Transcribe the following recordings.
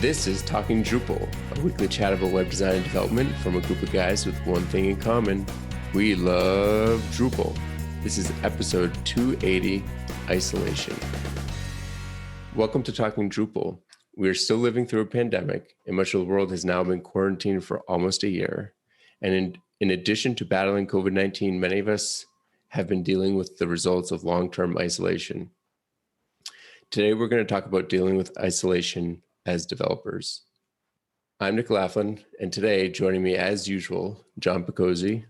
This is Talking Drupal, a weekly chat about web design and development from a group of guys with one thing in common. We love Drupal. This is episode 280, Isolation. Welcome to Talking Drupal. We are still living through a pandemic, and much of the world has now been quarantined for almost a year. And in addition to battling COVID-19, many of us have been dealing with the results of long-term isolation. Today, we're going to talk about dealing with isolation as developers. I'm Nick Laughlin, and today, joining me as usual, John Picozzi.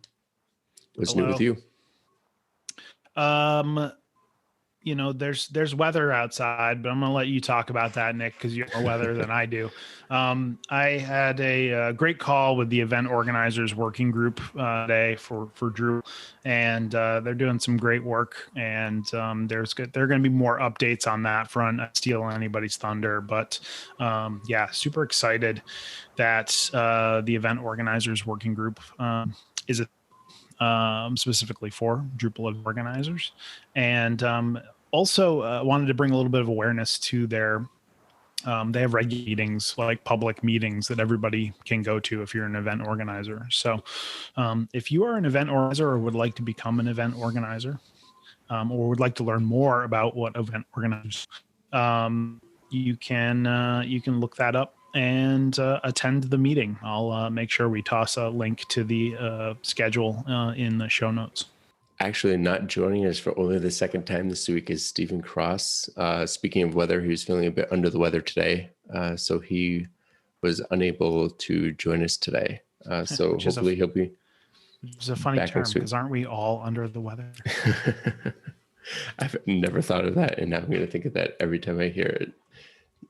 What's new with you? There's weather outside, but I'm going to let you talk about that, Nick, because you have more weather than I do. I had a great call with the event organizers working group today for Drupal, and they're doing some great work. And there are going to be more updates on that front. I steal anybody's thunder, but super excited that the event organizers working group is specifically for Drupal organizers, and also wanted to bring a little bit of awareness to their they have regular meetings, like public meetings that everybody can go to if you're an event organizer. So if you are an event organizer or would like to become an event organizer, or would like to learn more about what event organizers, you can look that up and attend the meeting. I'll make sure we toss a link to the schedule in the show notes. Actually, not joining us for only the second time this week is Stephen Cross. Speaking of weather, he was feeling a bit under the weather today, so he was unable to join us today. So hopefully he'll be. It's a funny term because aren't we all under the weather? I've never thought of that, and now I'm going to think of that every time I hear it.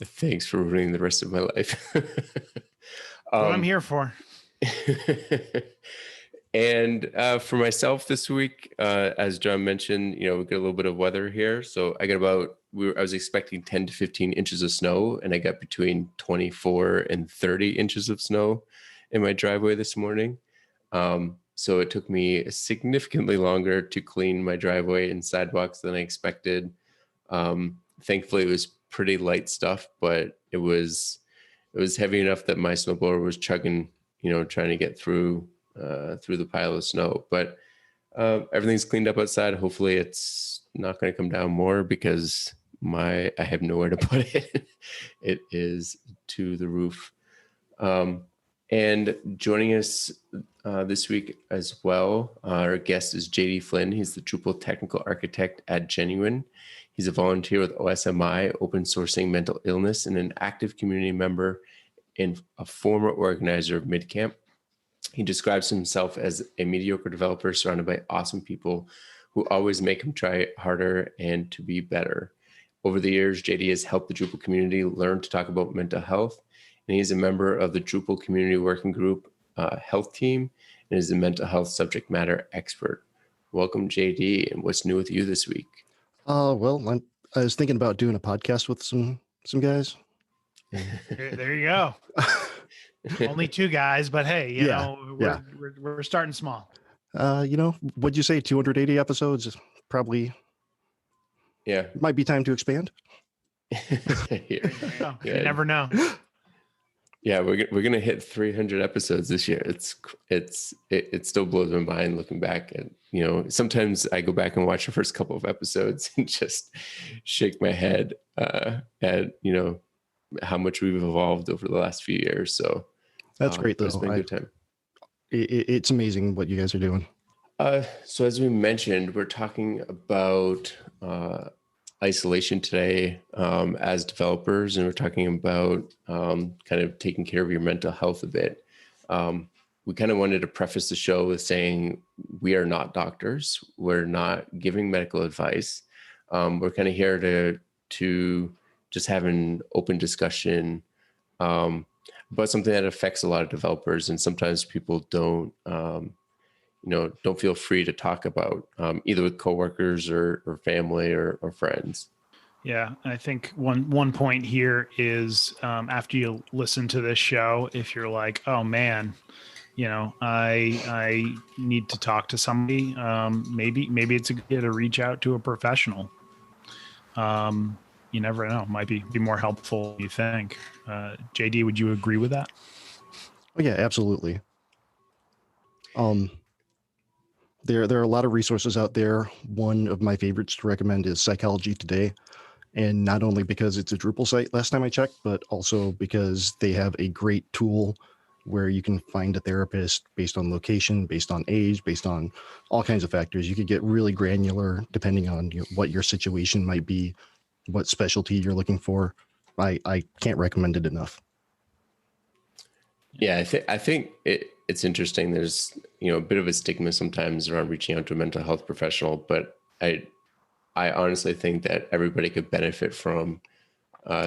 Thanks for ruining the rest of my life. What I'm here for. And for myself this week, as John mentioned, we get a little bit of weather here. So I got I was expecting 10 to 15 inches of snow, and I got between 24 and 30 inches of snow in my driveway this morning. So it took me significantly longer to clean my driveway and sidewalks than I expected. Thankfully, it was pretty light stuff, but it was heavy enough that my snowblower was chugging, trying to get through the pile of snow. But everything's cleaned up outside. Hopefully it's not going to come down more because I have nowhere to put it. It is to the roof. And joining us this week as well, our guest is JD Flynn. He's the Drupal technical architect at Genuine. He's a volunteer with OSMI, open sourcing mental illness, and an active community member and a former organizer of MidCamp. He describes himself as a mediocre developer surrounded by awesome people who always make him try harder and to be better. Over the years, JD has helped the Drupal community learn to talk about mental health, and he's a member of the Drupal community working group health team and is a mental health subject matter expert. Welcome, JD, and what's new with you this week? Well, I was thinking about doing a podcast with some guys. There you go. Only two guys, but hey, we're starting small. What'd you say? 280 episodes? Probably. Yeah. Might be time to expand. You never know. Yeah, we're gonna hit 300 episodes this year. It still blows my mind looking back at, sometimes I go back and watch the first couple of episodes and just shake my head at how much we've evolved over the last few years. So that's great though. It's been a good time. It's amazing what you guys are doing. So as we mentioned, we're talking about isolation today as developers, and we're talking about kind of taking care of your mental health a bit. We kind of wanted to preface the show with saying we are not doctors. We're not giving medical advice. We're kind of here to just have an open discussion about something that affects a lot of developers, and sometimes people don't feel free to talk about either with coworkers or family or friends. Yeah, I think one point here is after you listen to this show, if you're like, oh man, I need to talk to somebody, maybe it's a good idea to reach out to a professional. you never know, might be more helpful than you think. JD, would you agree with that? Oh yeah, absolutely. There are a lot of resources out there. One of my favorites to recommend is Psychology Today. And not only because it's a Drupal site last time I checked, but also because they have a great tool where you can find a therapist based on location, based on age, based on all kinds of factors. You could get really granular depending on what your situation might be, what specialty you're looking for. I can't recommend it enough. Yeah, I think it's interesting. There's a bit of a stigma sometimes around reaching out to a mental health professional, but I honestly think that everybody could benefit from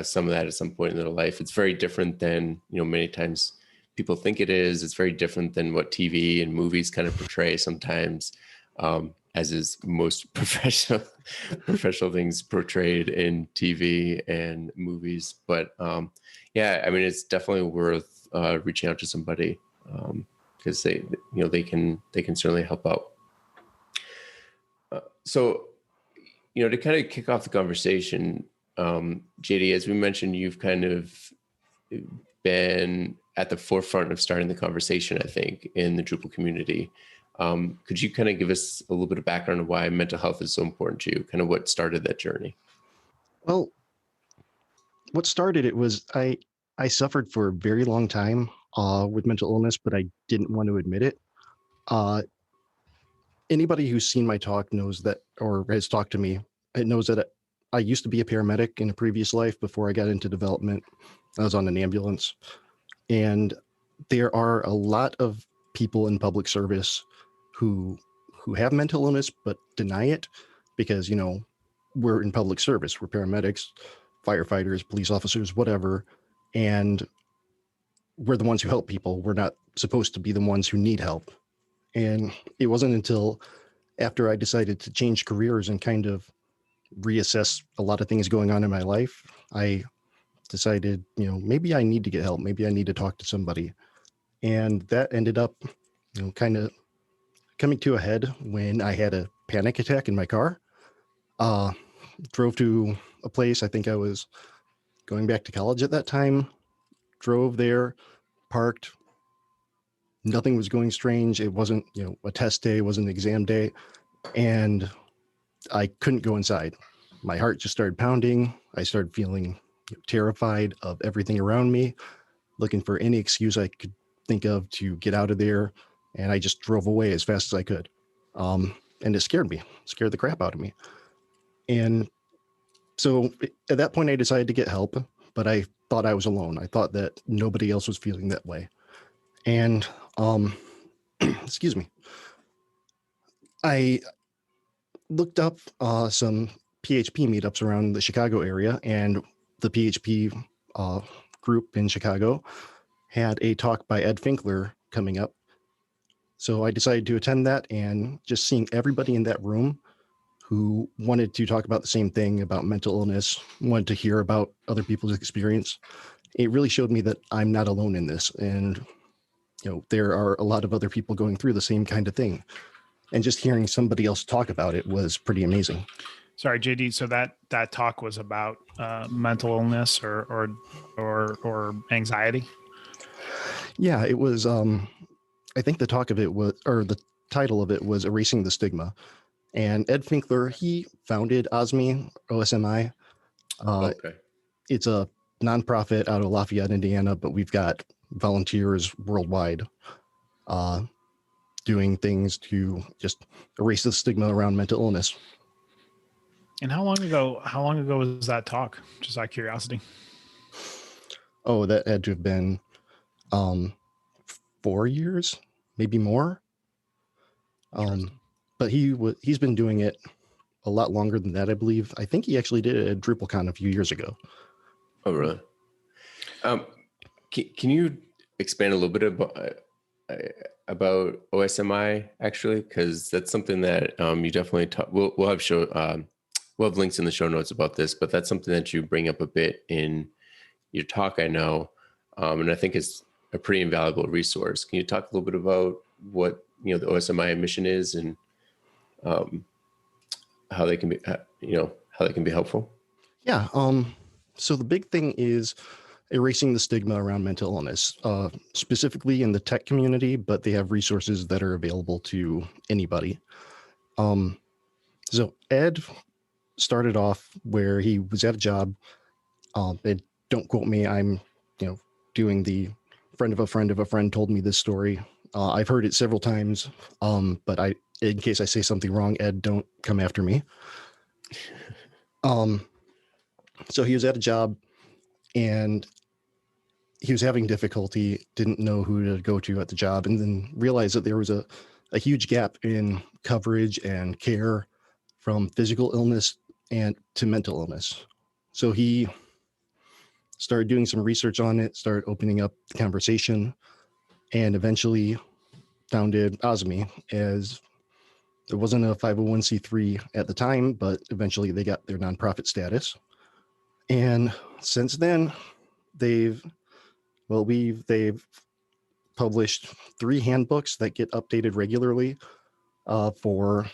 some of that at some point in their life. It's very different than many times people think it is. It's very different than what TV and movies kind of portray sometimes, as is most professional things portrayed in TV and movies. But yeah, I mean, it's definitely worth reaching out to somebody because they can certainly help out. So to kind of kick off the conversation, JD, as we mentioned, you've kind of been at the forefront of starting the conversation, I think, in the Drupal community. Could you kind of give us a little bit of background on why mental health is so important to you, kind of what started that journey? Well, what started it was I suffered for a very long time with mental illness, but I didn't want to admit it. Anybody who's seen my talk knows that, or has talked to me, it knows that I used to be a paramedic in a previous life before I got into development. I was on an ambulance. And there are a lot of people in public service who have mental illness but deny it because, we're in public service. We're paramedics, firefighters, police officers, whatever. And we're the ones who help people. We're not supposed to be the ones who need help. And it wasn't until after I decided to change careers and kind of reassess a lot of things going on in my life, I decided, maybe I need to get help. Maybe I need to talk to somebody. And that ended up, kind of coming to a head when I had a panic attack in my car. Drove to a place, I think I was going back to college at that time, drove there, parked. Nothing was going strange. It wasn't, a test day, it wasn't an exam day. And I couldn't go inside. My heart just started pounding. I started feeling terrified of everything around me, looking for any excuse I could think of to get out of there. And I just drove away as fast as I could. And it scared the crap out of me. And so at that point, I decided to get help, but I thought I was alone. I thought that nobody else was feeling that way. And, excuse me, I looked up some PHP meetups around the Chicago area, and the PHP group in Chicago had a talk by Ed Finkler coming up. So I decided to attend that, and just seeing everybody in that room who wanted to talk about the same thing, about mental illness, wanted to hear about other people's experience, it really showed me that I'm not alone in this. And, there are a lot of other people going through the same kind of thing. And just hearing somebody else talk about it was pretty amazing. Sorry, JD. So that talk was about mental illness or anxiety. Yeah, it was. I think the talk of it was, or the title of it was, "Erasing the Stigma." And Ed Finkler, he founded OSMI, OSMI. Okay. It's a nonprofit out of Lafayette, Indiana, but we've got volunteers worldwide doing things to just erase the stigma around mental illness. And how long ago was that talk? Just out of curiosity. Oh, that had to have been 4 years, maybe more. But he's been doing it a lot longer than that, I believe. I think he actually did it at DrupalCon a few years ago. Oh, really? Can you expand a little bit about OSMI actually? Because that's something that you definitely talk. We'll have links in the show notes about this, but that's something that you bring up a bit in your talk, I know, and I think it's a pretty invaluable resource. Can you talk a little bit about what the OSMI mission is and how they can be how they can be helpful? Yeah. So the big thing is erasing the stigma around mental illness, specifically in the tech community, but they have resources that are available to anybody. So Ed started off where he was at a job. And don't quote me. I'm, doing the friend of a friend of a friend told me this story. I've heard it several times. But in case I say something wrong, Ed, don't come after me. So he was at a job and he was having difficulty, didn't know who to go to at the job, and then realized that there was a huge gap in coverage and care from physical illness and to mental illness. So he started doing some research on it, started opening up the conversation, and eventually founded OSME as it wasn't a 501c3 at the time, but eventually they got their nonprofit status. And since then, they've published 3 handbooks that get updated regularly for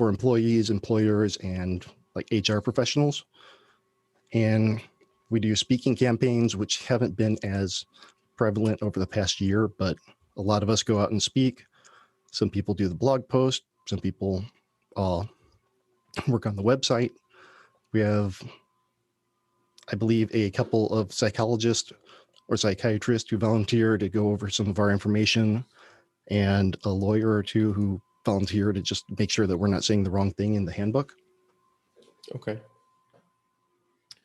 employees, employers, and like HR professionals. And we do speaking campaigns, which haven't been as prevalent over the past year, but a lot of us go out and speak. Some people do the blog post. Some people work on the website. We have, I believe, a couple of psychologists or psychiatrists who volunteer to go over some of our information, and a lawyer or two who volunteer to just make sure that we're not saying the wrong thing in the handbook. Okay.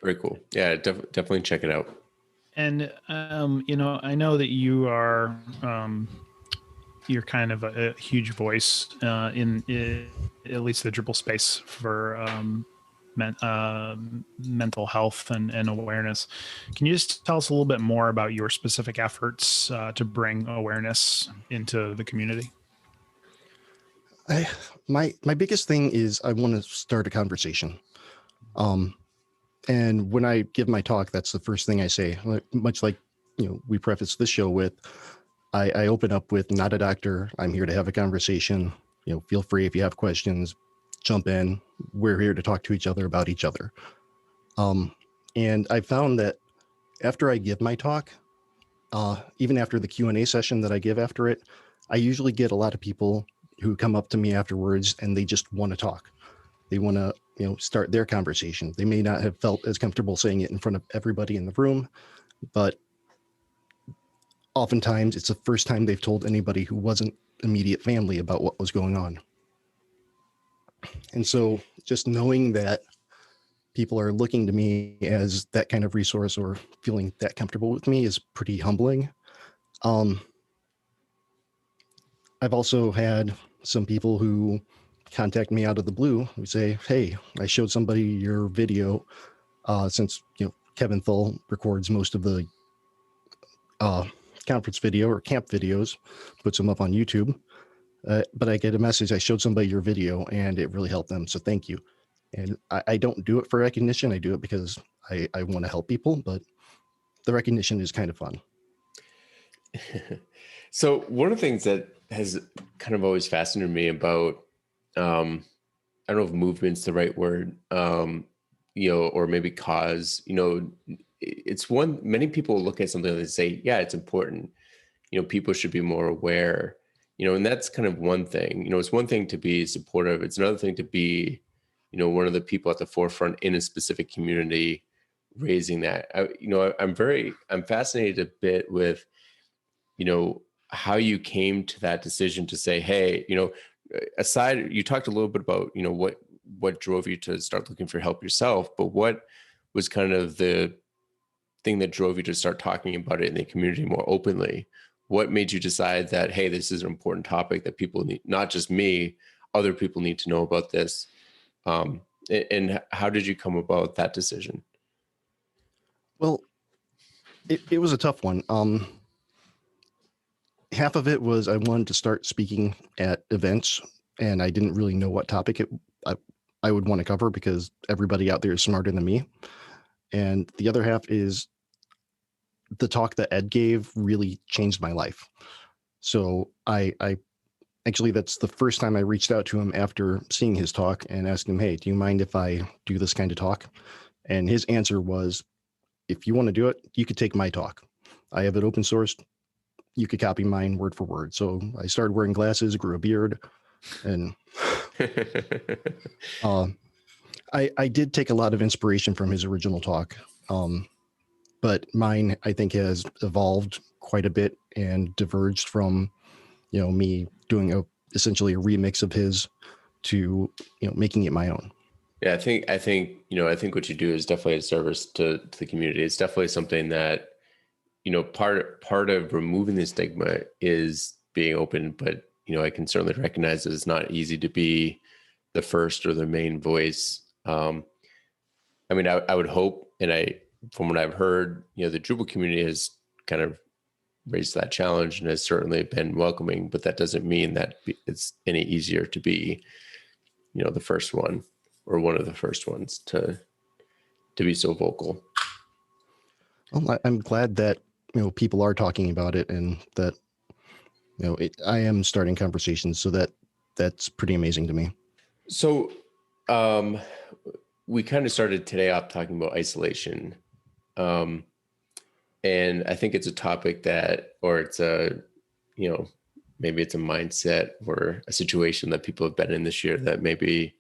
Very cool. Yeah, definitely check it out. And, I know that you are, you're kind of a huge voice in at least the Drupal space for mental health and awareness. Can you just tell us a little bit more about your specific efforts to bring awareness into the community? My biggest thing is I want to start a conversation. And when I give my talk, that's the first thing I say. Much like we preface this show with, I open up with, "Not a doctor. I'm here to have a conversation. Feel free if you have questions, jump in. We're here to talk to each other about each other." And I found that after I give my talk, even after the Q&A session that I give after it, I usually get a lot of people who come up to me afterwards and they just want to talk. They want to, start their conversation. They may not have felt as comfortable saying it in front of everybody in the room, but oftentimes it's the first time they've told anybody who wasn't immediate family about what was going on. And so just knowing that people are looking to me as that kind of resource or feeling that comfortable with me is pretty humbling. I've also had some people who contact me out of the blue who say, "Hey, I showed somebody your video," since Kevin Thull records most of the conference video or camp videos, puts them up on YouTube. But I get a message, "I showed somebody your video and it really helped them, so thank you." And I don't do it for recognition. I do it because I want to help people, but the recognition is kind of fun. So one of the things that has kind of always fascinated me about, I don't know if movement's the right word, or maybe cause, it's one, many people look at something and they say, yeah, it's important. People should be more aware, and that's kind of one thing. It's one thing to be supportive. It's another thing to be, one of the people at the forefront in a specific community raising that. I'm fascinated a bit with, how you came to that decision to say, hey, aside, you talked a little bit about, what drove you to start looking for help yourself, but what was kind of the thing that drove you to start talking about it in the community more openly? What made you decide that, hey, this is an important topic that people need, not just me, other people need to know about this? And how did you come about that decision? Well, it was a tough one. Half of it was I wanted to start speaking at events, and I didn't really know what topic I would want to cover because everybody out there is smarter than me. And the other half is the talk that Ed gave really changed my life. So I actually, that's the first time I reached out to him after seeing his talk and asked him, "Hey, do you mind if I do this kind of talk?" And his answer was, if you want to do it, you could take my talk. I have it open sourced. You could copy mine word for word. So I started wearing glasses, grew a beard, and I did take a lot of inspiration from his original talk. But mine, I think, has evolved quite a bit and diverged from, me doing essentially a remix of his to, making it my own. Yeah, I think what you do is definitely a service to the community. It's definitely something that, part of removing the stigma is being open, but I can certainly recognize that it's not easy to be the first or the main voice. I would hope, and from what I've heard, the Drupal community has kind of raised that challenge and has certainly been welcoming, but that doesn't mean that it's any easier to be, the first one or one of the first ones to be so vocal. Well, I'm glad that, people are talking about it, and that, I am starting conversations. So that's pretty amazing to me. So, we kind of started today off talking about isolation. And I think it's a topic or it's maybe it's a mindset or a situation that people have been in this year that maybe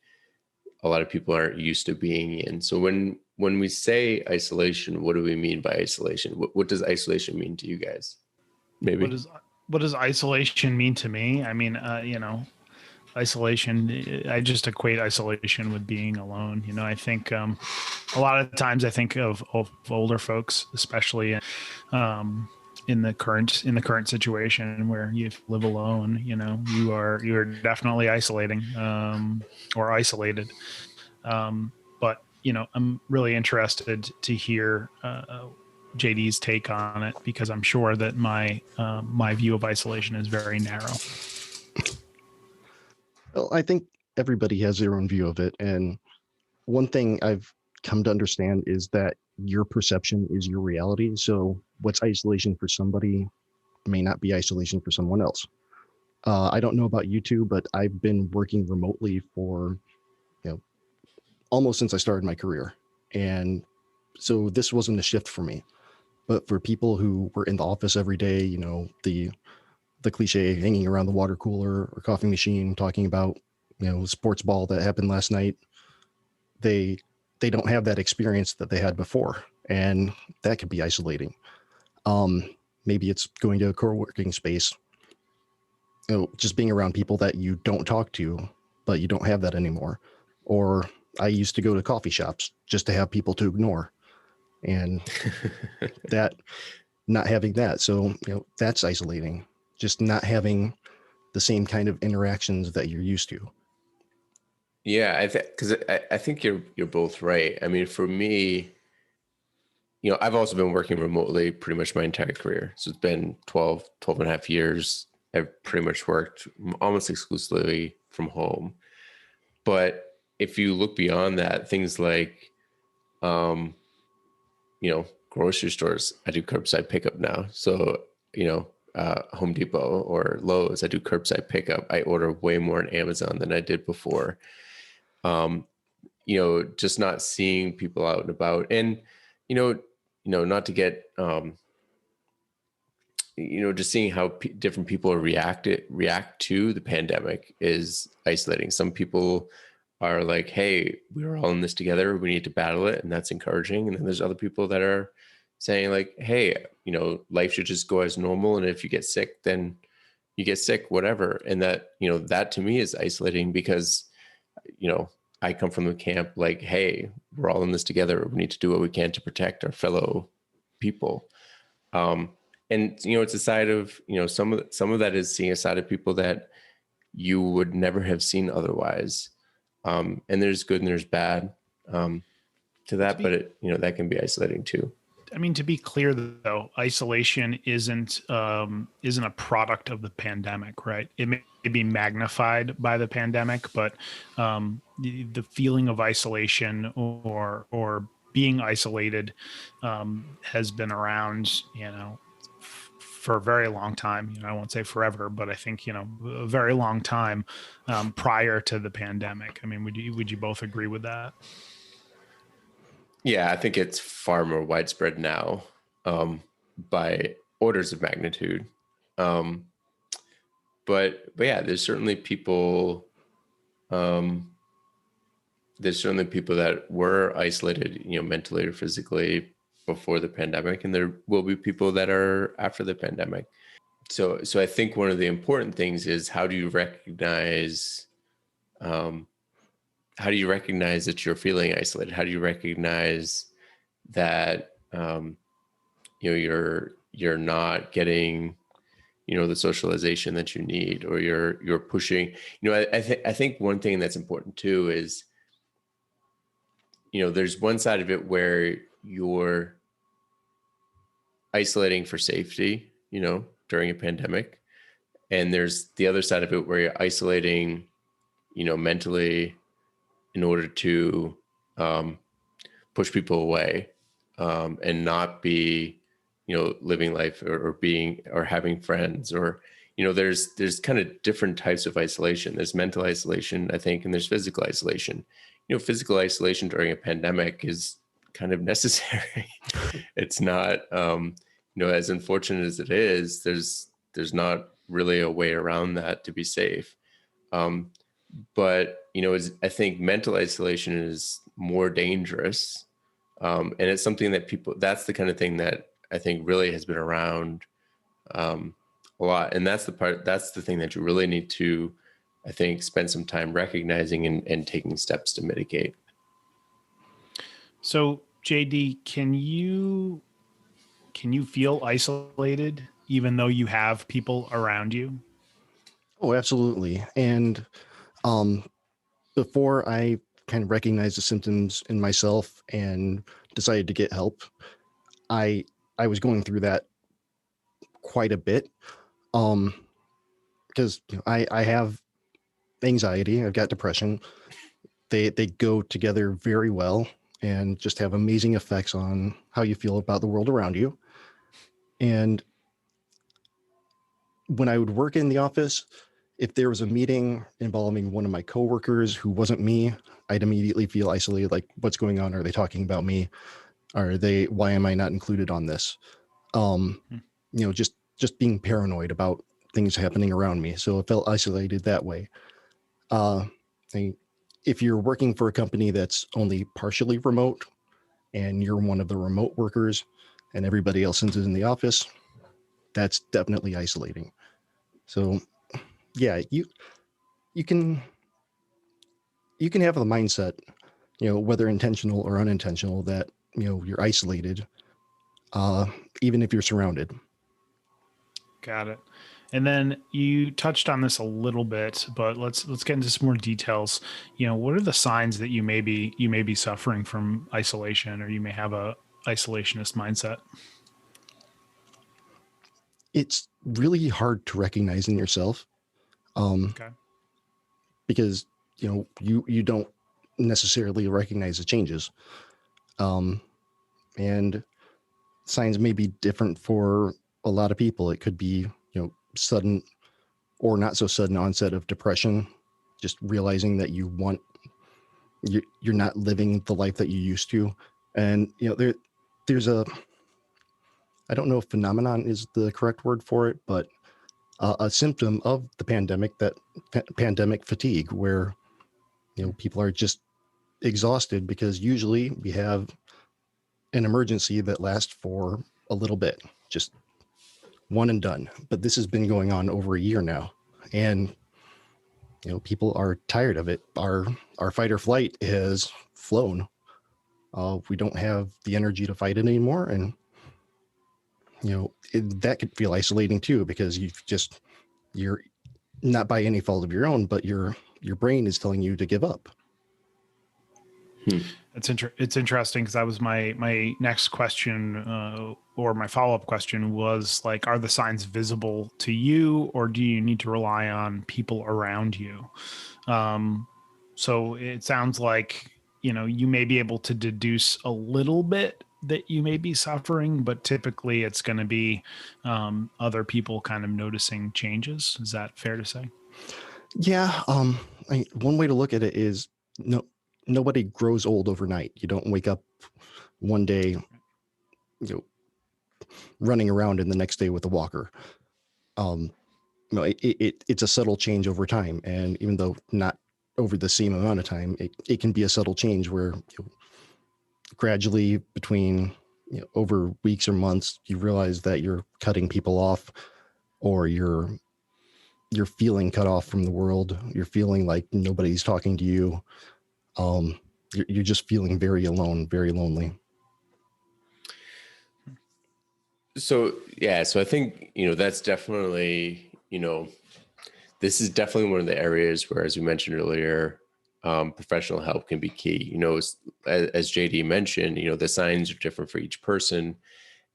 a lot of people aren't used to being in. So when we say isolation, what do we mean by isolation? What does isolation mean to you guys? Maybe. What does isolation mean to me? I mean, isolation, I just equate isolation with being alone. I think a lot of times I think of older folks, especially in the current situation where you live alone. You are definitely isolating or isolated. But I'm really interested to hear JD's take on it, because I'm sure that my view of isolation is very narrow. Well, I think everybody has their own view of it. And one thing I've come to understand is that your perception is your reality. So what's isolation for somebody may not be isolation for someone else. I don't know about you two, but I've been working remotely for, almost since I started my career. And so this wasn't a shift for me. But for people who were in the office every day, the cliche hanging around the water cooler or coffee machine talking about, sports ball that happened last night, they don't have that experience that they had before. And that could be isolating. Maybe it's going to a co-working space, just being around people that you don't talk to, but you don't have that anymore. Or I used to go to coffee shops just to have people to ignore, and that not having that. So, that's isolating, just not having the same kind of interactions that you're used to. Yeah, because I think you're both right. I mean, for me, I've also been working remotely pretty much my entire career. So it's been 12 and a half years. I've pretty much worked almost exclusively from home. But if you look beyond that, things like, grocery stores, I do curbside pickup now. So, Home Depot or Lowe's, I do curbside pickup. I order way more on Amazon than I did before. Just not seeing people out and about, and, not to get, just seeing how different people react to the pandemic is isolating. Some people are like, hey, we're all in this together, we need to battle it. And that's encouraging. And then there's other people that are saying like, hey, life should just go as normal. And if you get sick, then you get sick, whatever. And that, that to me is isolating, because, I come from the camp like, hey, we're all in this together. We need to do what we can to protect our fellow people. And, it's a side of, some of that is seeing a side of people that you would never have seen otherwise. And there's good and there's bad to that, but that can be isolating too. I mean, to be clear though, isolation isn't a product of the pandemic, right? It may be magnified by the pandemic, but the feeling of isolation or being isolated has been around, for a very long time. I won't say forever, but I think a very long time prior to the pandemic. I mean, would you both agree with that? Yeah, I think it's far more widespread now, by orders of magnitude. Um, but yeah, um, there's certainly people that were isolated, mentally or physically before the pandemic, and there will be people that are after the pandemic. So I think one of the important things is um, how do you recognize that you're feeling isolated? How do you recognize that you're not getting the socialization that you need, or you're pushing. I think one thing that's important too is there's one side of it where you're isolating for safety, during a pandemic, and there's the other side of it where you're isolating mentally in order to um, push people away, and not be living life, or being, or having friends, or there's kind of different types of isolation. There's mental isolation, I think, and there's physical isolation. Physical isolation during a pandemic is kind of necessary. It's not as unfortunate as it is, there's not really a way around that to be safe. But I think mental isolation is more dangerous, and it's something that that's the kind of thing that I think really has been around a lot, and that's the thing that you really need to, I think, spend some time recognizing and taking steps to mitigate. So JD, can you feel isolated even though you have people around you? Oh, absolutely. And um, before I kind of recognized the symptoms in myself and decided to get help, I I was going through that quite a bit. Because I have anxiety, I've got depression. They go together very well and just have amazing effects on how you feel about the world around you. And when I would work in the office, if there was a meeting involving one of my coworkers who wasn't me, I'd immediately feel isolated. Like, what's going on? Are they talking about me? Why am I not included on this? Just being paranoid about things happening around me. So I felt isolated that way. Uh, if you're working for a company that's only partially remote and you're one of the remote workers and everybody else is in the office, that's definitely isolating. So yeah, you can have a mindset, whether intentional or unintentional, that you're isolated, even if you're surrounded. Got it. And then you touched on this a little bit, but let's get into some more details. What are the signs that you may be suffering from isolation, or you may have a isolationist mindset? It's really hard to recognize in yourself, Okay. because you don't necessarily recognize the changes, and signs may be different for a lot of people. It could be sudden or not so sudden onset of depression, just realizing that you're not living the life that you used to. And there's I don't know if phenomenon is the correct word for it, but a symptom of the pandemic, that pandemic fatigue, where people are just exhausted, because usually we have an emergency that lasts for a little bit, just one and done. But this has been going on over a year now, and people are tired of it. Our fight or flight has flown. We don't have the energy to fight it anymore, and that could feel isolating too, because you're not by any fault of your own, but your brain is telling you to give up. It's interesting, because that was my next question, or my follow-up question was, like, are the signs visible to you, or do you need to rely on people around you? So it sounds like, you may be able to deduce a little bit that you may be suffering, but typically it's going to be other people kind of noticing changes. Is that fair to say? Yeah. One way to look at it is, nobody grows old overnight. You don't wake up one day, running around and the next day with a walker. It's a subtle change over time. And even though not over the same amount of time, it can be a subtle change where gradually between over weeks or months, you realize that you're cutting people off, or you're feeling cut off from the world. You're feeling like nobody's talking to you. You're just feeling very alone, very lonely. So I think, that's definitely, this is definitely one of the areas where, as we mentioned earlier, professional help can be key. As JD mentioned, the signs are different for each person.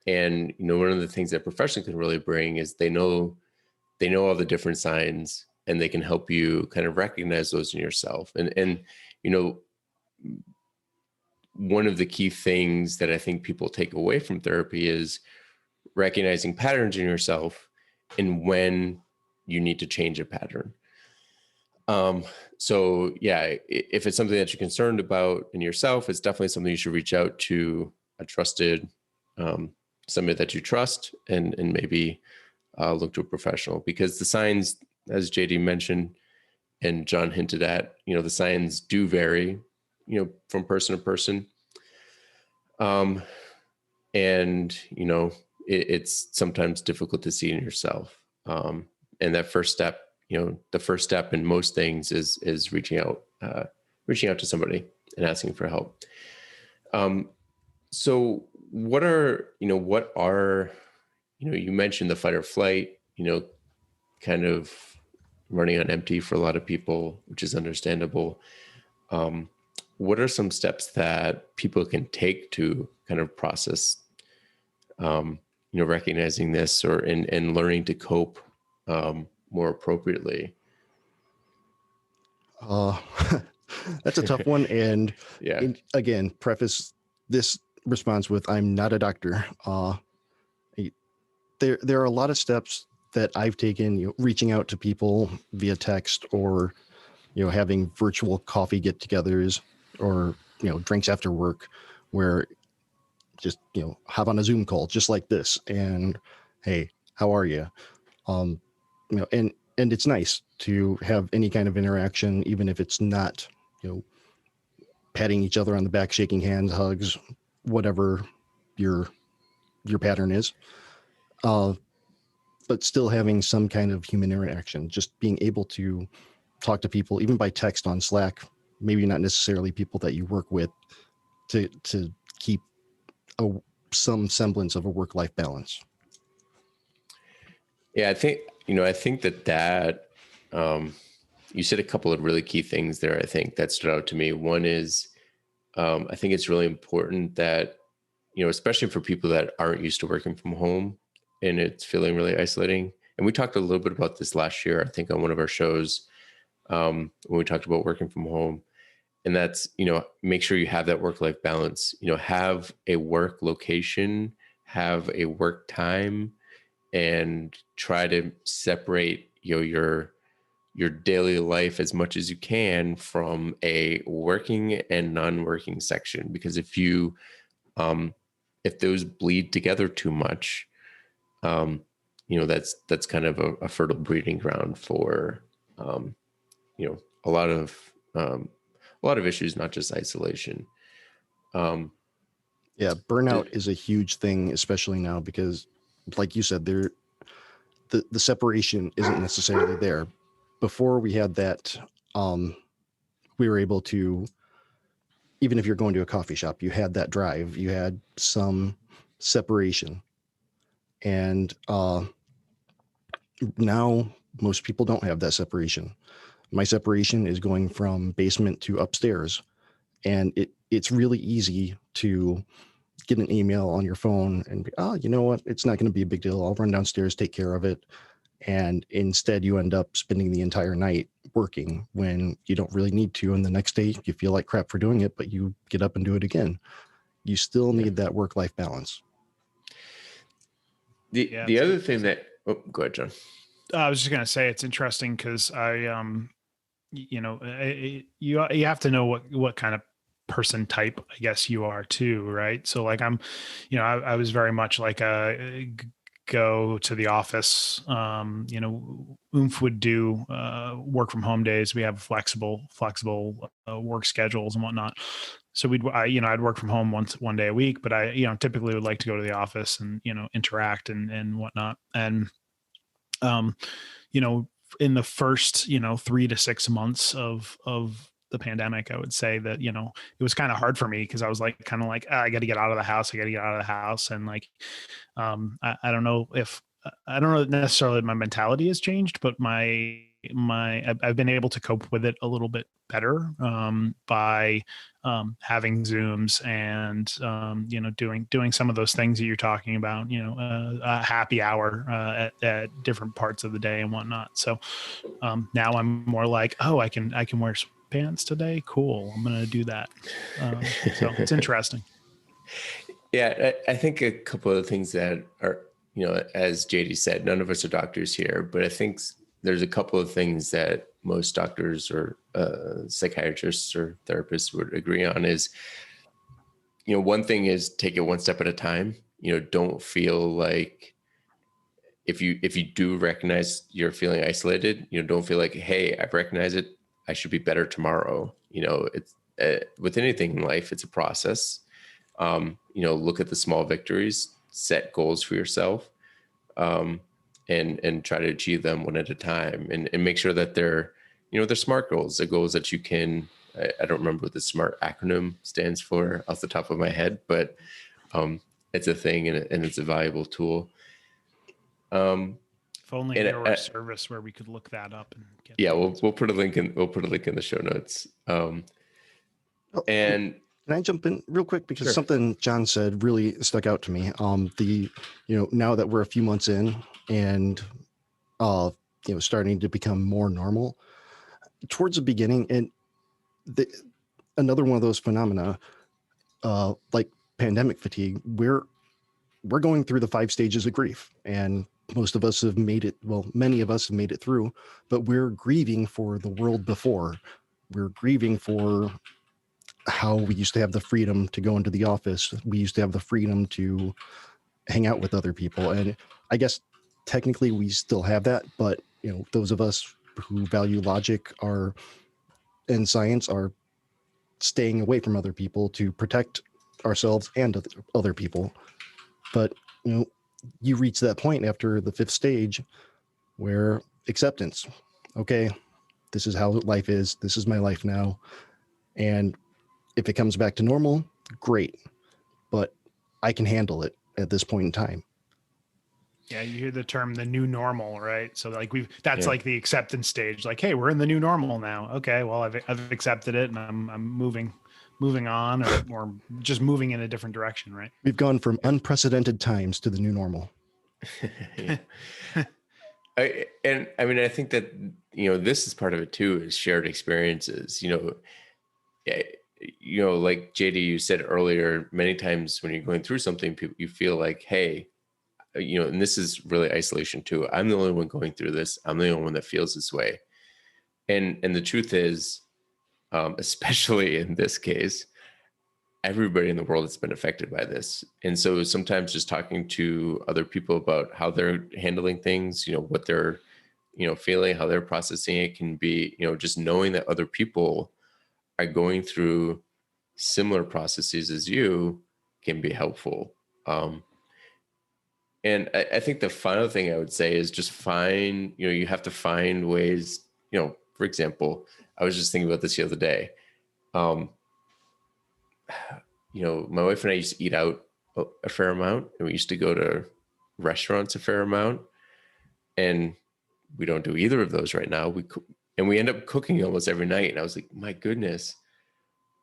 And, one of the things that professional can really bring is they know all the different signs, and they can help you kind of recognize those in yourself. And one of the key things that I think people take away from therapy is recognizing patterns in yourself and when you need to change a pattern. So yeah, if it's something that you're concerned about in yourself, it's definitely something you should reach out to a trusted, somebody that you trust, and maybe look to a professional, because the signs, as JD mentioned and John hinted at, the signs do vary, from person to person. And, it's sometimes difficult to see in yourself. And that first step, the first step in most things is reaching out to somebody and asking for help. So what are, you mentioned the fight or flight, kind of running on empty for a lot of people, which is understandable. What are some steps that people can take to kind of process, recognizing this, or and learning to cope more appropriately? That's a tough one. And yeah, again, preface this response with, I'm not a doctor. There are a lot of steps that I've taken, reaching out to people via text, or, having virtual coffee get-togethers, or, drinks after work, where just, hop on a Zoom call just like this, and hey, how are you? And it's nice to have any kind of interaction, even if it's not, patting each other on the back, shaking hands, hugs, whatever your pattern is. But still having some kind of human interaction, just being able to talk to people, even by text on Slack, maybe not necessarily people that you work with, to keep some semblance of a work-life balance. Yeah, I think that you said a couple of really key things there, I think, that stood out to me. One is, I think it's really important that, especially for people that aren't used to working from home and it's feeling really isolating. And we talked a little bit about this last year, I think, on one of our shows, when we talked about working from home. And that's, make sure you have that work-life balance, have a work location, have a work time, and try to separate, your daily life as much as you can from a working and non-working section. Because if those bleed together too much, that's kind of a fertile breeding ground for, a lot of issues, not just isolation. Yeah, burnout is a huge thing, especially now, because, like you said, the separation isn't necessarily there. Before we had that, we were able to, even if you're going to a coffee shop, you had that drive, you had some separation. And now most people don't have that separation. My separation is going from basement to upstairs. And it's really easy to get an email on your phone and be, oh, you know what? It's not going to be a big deal. I'll run downstairs, take care of it. And instead you end up spending the entire night working when you don't really need to. And the next day you feel like crap for doing it, but you get up and do it again. You still need that work-life balance. The other thing that, go ahead, John. I was just going to say, it's interesting because you have to know what kind of person type, I guess, you are too, right? So like I was very much like go to the office. Oomph would do work from home days. We have flexible work schedules and whatnot. So I'd work from home one day a week, but I typically would like to go to the office and interact and whatnot. And um, in the first 3 to 6 months of the pandemic, I would say that it was kind of hard for me because I was like I got to get out of the house. I got to get out of the house, and like I don't know if I don't know necessarily my mentality has changed, but I've been able to cope with it a little bit better by having Zooms and doing some of those things that you're talking about, a happy hour at different parts of the day and whatnot. So now I'm more like, oh, I can wear pants today. Cool. I'm going to do that. So it's interesting. Yeah, I think a couple of things that are, as JD said, none of us are doctors here, but I think there's a couple of things that most doctors or psychiatrists or therapists would agree on is, one thing is take it one step at a time. Don't feel like if you do recognize you're feeling isolated, don't feel like, hey, I've recognized it, I should be better tomorrow. It's with anything in life, it's a process. Look at the small victories, set goals for yourself, and try to achieve them one at a time, and make sure that they're SMART goals, the goals that you can, I don't remember what the SMART acronym stands for off the top of my head, but it's a thing and it's a valuable tool. If only there were a service where we could look that up and get. Yeah, we'll put a link in the show notes. And can I jump in real quick because Sure. Something John said really stuck out to me. Now that we're a few months in and starting to become more normal, towards the beginning, and another one of those phenomena, like pandemic fatigue, we're going through the 5 stages of grief, and most of us have made it. Well, many of us have made it through, but we're grieving for the world before. We're grieving for how we used to have the freedom to go into the office. We used to have the freedom to hang out with other people. And I guess technically we still have that, but those of us who value logic and science are staying away from other people to protect ourselves and other people. But you reach that point after the 5th stage where acceptance, okay, this is how life is. This is my life now. And if it comes back to normal, great. But I can handle it at this point in time. Yeah, you hear the term the new normal, right? So like that's like the acceptance stage. Like, hey, we're in the new normal now. Okay, well, I've accepted it, and I'm moving on, or just moving in a different direction, right? We've gone from unprecedented times to the new normal. I think that this is part of it too, is shared experiences. Like JD, you said earlier, many times when you're going through something, you feel like, hey, and this is really isolation too. I'm the only one going through this. I'm the only one that feels this way. And the truth is, especially in this case, everybody in the world has been affected by this. And so sometimes just talking to other people about how they're handling things, what they're, feeling, how they're processing it can be, just knowing that other people are going through similar processes as you can be helpful. And I think the final thing I would say is just find, you have to find ways, for example, I was just thinking about this the other day. My wife and I used to eat out a fair amount, and we used to go to restaurants a fair amount, and we don't do either of those right now. We end up cooking almost every night. And I was like, my goodness,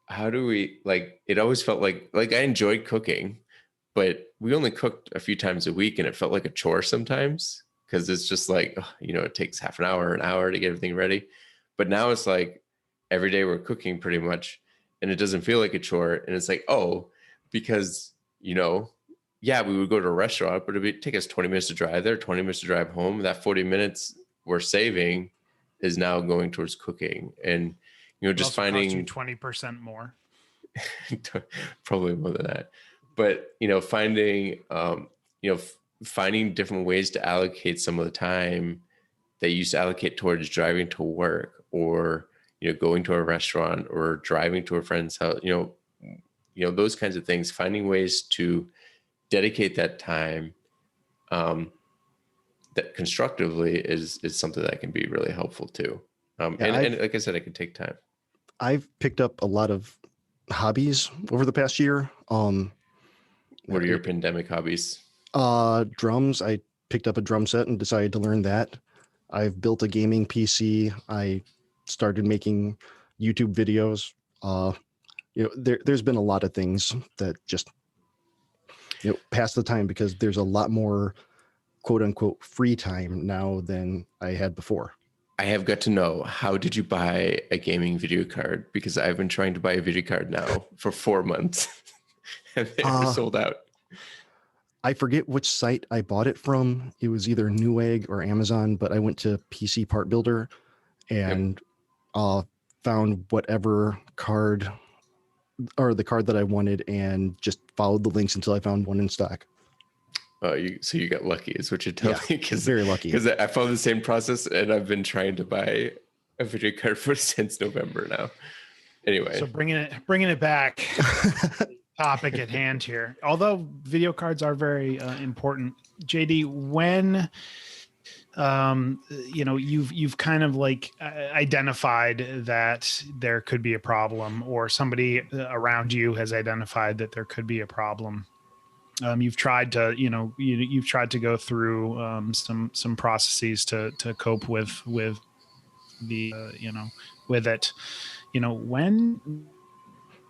how do we, it always felt like I enjoyed cooking, but we only cooked a few times a week, and it felt like a chore sometimes because it's just like, it takes half an hour to get everything ready. But now it's like every day we're cooking pretty much, and it doesn't feel like a chore. And it's like, oh, because, we would go to a restaurant, but it would take us 20 minutes to drive there, 20 minutes to drive home. That 40 minutes we're saving is now going towards cooking, and just finding 20% more. probably more than that, but finding finding different ways to allocate some of the time that you used to allocate towards driving to work, or going to a restaurant, or driving to a friend's house, those kinds of things. Finding ways to dedicate that time that constructively is something that can be really helpful too. And like I said, it can take time. I've picked up a lot of hobbies over the past year. What are your pandemic hobbies? Drums. I picked up a drum set and decided to learn that. I've built a gaming PC. I started making YouTube videos. There's been a lot of things that just pass the time, because there's a lot more quote unquote free time now than I had before. I have got to know, how did you buy a gaming video card? Because I've been trying to buy a video card now for 4 months and they were sold out. I forget which site I bought it from. It was either Newegg or Amazon, but I went to PC Part Builder and found whatever card, or the card that I wanted, and just followed the links until I found one in stock. So you got lucky, is what you're telling me? Because very lucky. Because I followed the same process, and I've been trying to buy a video card since November now. Anyway, so bringing it back, topic at hand here. Although video cards are very important, JD, when you've kind of like identified that there could be a problem, or somebody around you has identified that there could be a problem. You've tried to, you've tried to go through some processes to cope with the, with it. When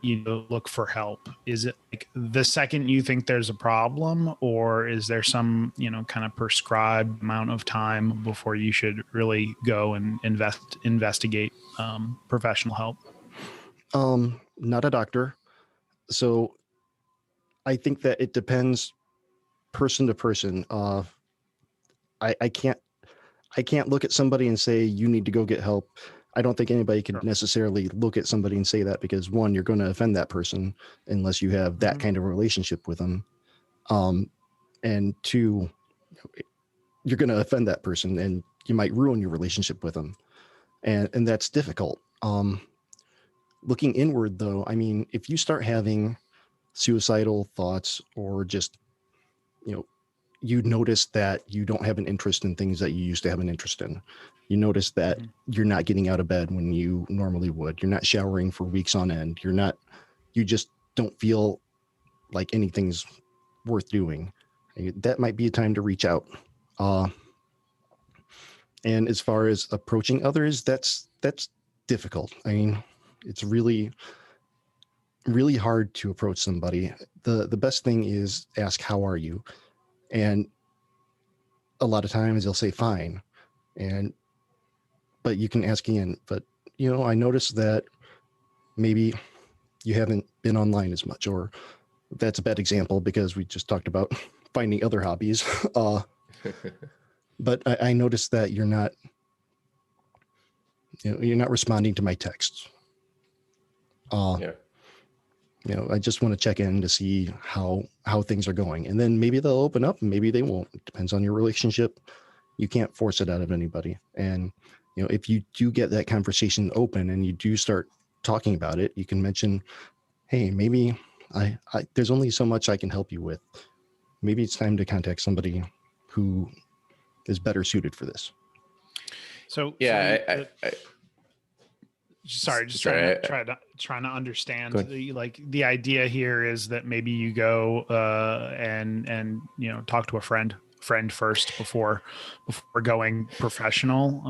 you look for help, is it like the second you think there's a problem, or is there some, kind of prescribed amount of time before you should really go and investigate professional help? Not a doctor. So I think that it depends person to person. I can't look at somebody and say, you need to go get help. I don't think anybody can necessarily look at somebody and say that, because one, you're going to offend that person unless you have that kind of relationship with them. And two, you're going to offend that person and you might ruin your relationship with them. And that's difficult. Looking inward though, I mean, if you start having suicidal thoughts, or just, you notice that you don't have an interest in things that you used to have an interest in. You notice that you're not getting out of bed when you normally would. You're not showering for weeks on end. You just don't feel like anything's worth doing. That might be a time to reach out. And as far as approaching others, that's difficult. I mean, it's really hard to approach somebody. The best thing is ask, how are you? And a lot of times they'll say fine. But you can ask again, but I noticed that maybe you haven't been online as much, or that's a bad example because we just talked about finding other hobbies. But I noticed that you're not responding to my texts. I just want to check in to see how things are going. And then maybe they'll open up and maybe they won't. It depends on your relationship. You can't force it out of anybody. And, if you do get that conversation open and you do start talking about it, you can mention, hey, maybe there's only so much I can help you with. Maybe it's time to contact somebody who is better suited for this. So, trying to understand the idea here is that maybe you go and talk to a friend first before going professional,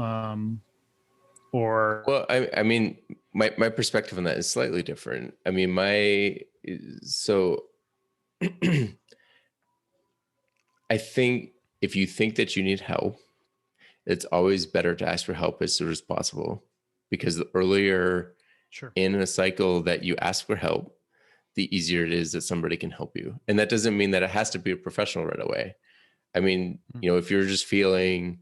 or I mean my perspective on that is slightly different. I mean I think if you think that you need help, it's always better to ask for help as soon as possible. Because the earlier in a cycle that you ask for help, the easier it is that somebody can help you. And that doesn't mean that it has to be a professional right away. I mean, if you're just feeling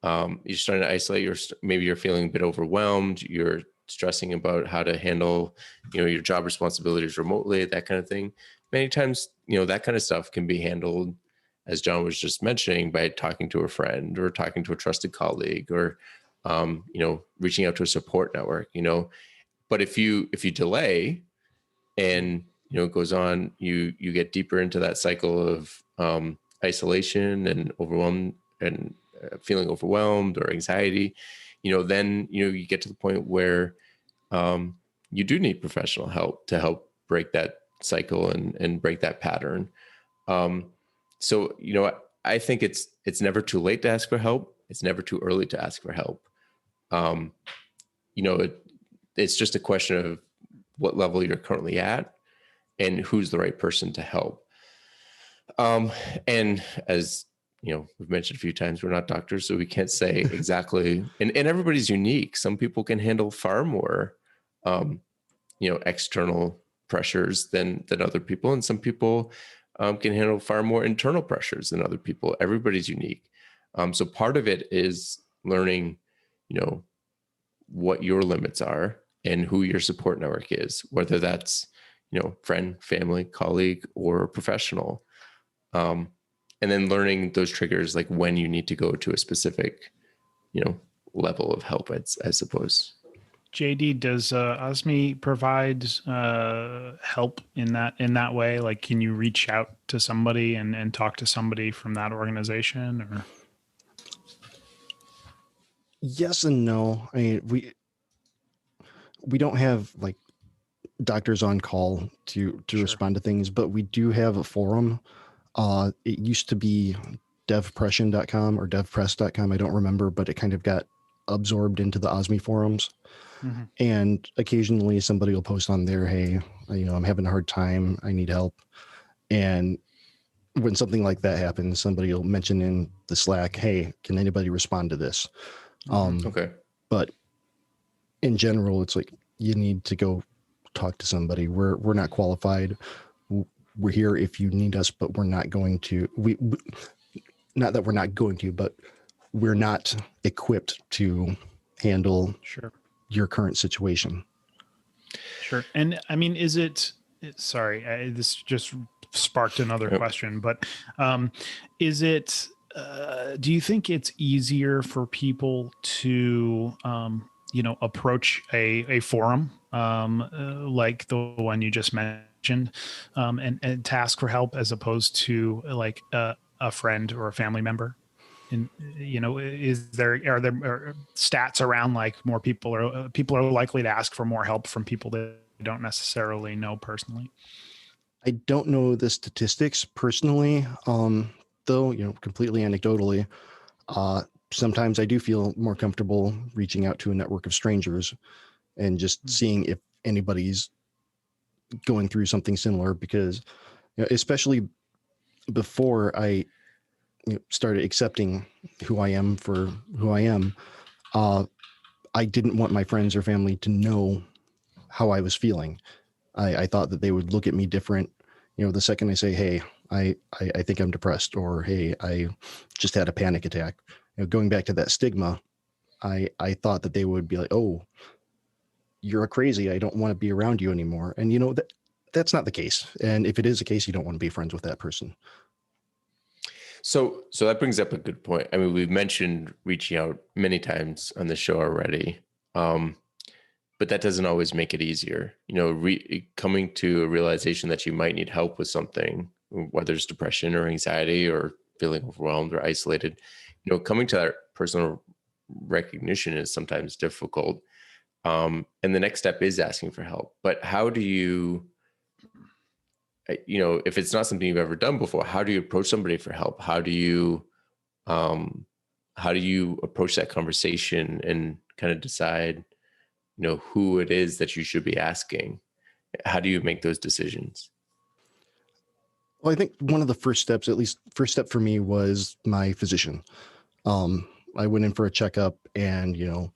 You're starting to isolate. Maybe you're feeling a bit overwhelmed. You're stressing about how to handle, your job responsibilities remotely, that kind of thing. Many times, that kind of stuff can be handled, as John was just mentioning, by talking to a friend or talking to a trusted colleague, or reaching out to a support network. But if you delay, and it goes on, you get deeper into that cycle of isolation and overwhelmed, and feeling overwhelmed or anxiety, then you get to the point where you do need professional help to help break that cycle and break that pattern. So I think it's never too late to ask for help. It's never too early to ask for help. It's just a question of what level you're currently at and who's the right person to help. And as we've mentioned a few times, we're not doctors, so we can't say exactly, and everybody's unique. Some people can handle far more, external pressures than other people. And some people can handle far more internal pressures than other people. Everybody's unique. So part of it is learning, what your limits are and who your support network is, whether that's, friend, family, colleague, or professional. And then learning those triggers, like when you need to go to a specific, level of help, I suppose. JD, does OSME provide help in that way? Like, can you reach out to somebody and talk to somebody from that organization, or? Yes and no. I mean, we don't have like doctors on call to Sure. respond to things, but we do have a forum. It used to be devpression.com or devpress.com. I don't remember, but it kind of got absorbed into the OSME forums. Mm-hmm. And occasionally somebody will post on there, hey, I'm having a hard time, I need help. And when something like that happens, somebody will mention in the Slack, hey, can anybody respond to this? Okay. But in general, it's like, you need to go talk to somebody. We're not qualified. We're here if you need us, but we're not going to, not that we're not going to, but we're not equipped to handle Sure. your current situation. Sure. And I mean, sorry, this just sparked another question, but is it, do you think it's easier for people to, approach a forum like the one you just mentioned and to ask for help, as opposed to like a friend or a family member? And are there stats around like more people are likely to ask for more help from people that they don't necessarily know personally? I don't know the statistics personally, though, completely anecdotally. Sometimes I do feel more comfortable reaching out to a network of strangers and just seeing if anybody's going through something similar, because especially before I started accepting who I am for who I am, I didn't want my friends or family to know how I was feeling. I thought that they would look at me different, the second I say, hey, I think I'm depressed, or hey, I just had a panic attack. Going back to that stigma, I thought that they would be like, oh, you're a crazy, I don't want to be around you anymore. And that's not the case. And if it is the case, you don't want to be friends with that person. So that brings up a good point. I mean, we've mentioned reaching out many times on the show already, but that doesn't always make it easier. Coming to a realization that you might need help with something, whether it's depression or anxiety or feeling overwhelmed or isolated, coming to that personal recognition is sometimes difficult. And the next step is asking for help. But how do you, if it's not something you've ever done before, how do you approach somebody for help? How do you approach that conversation and kind of decide, who it is that you should be asking? How do you make those decisions? Well, I think one of the first steps, at least first step for me, was my physician. I went in for a checkup, and,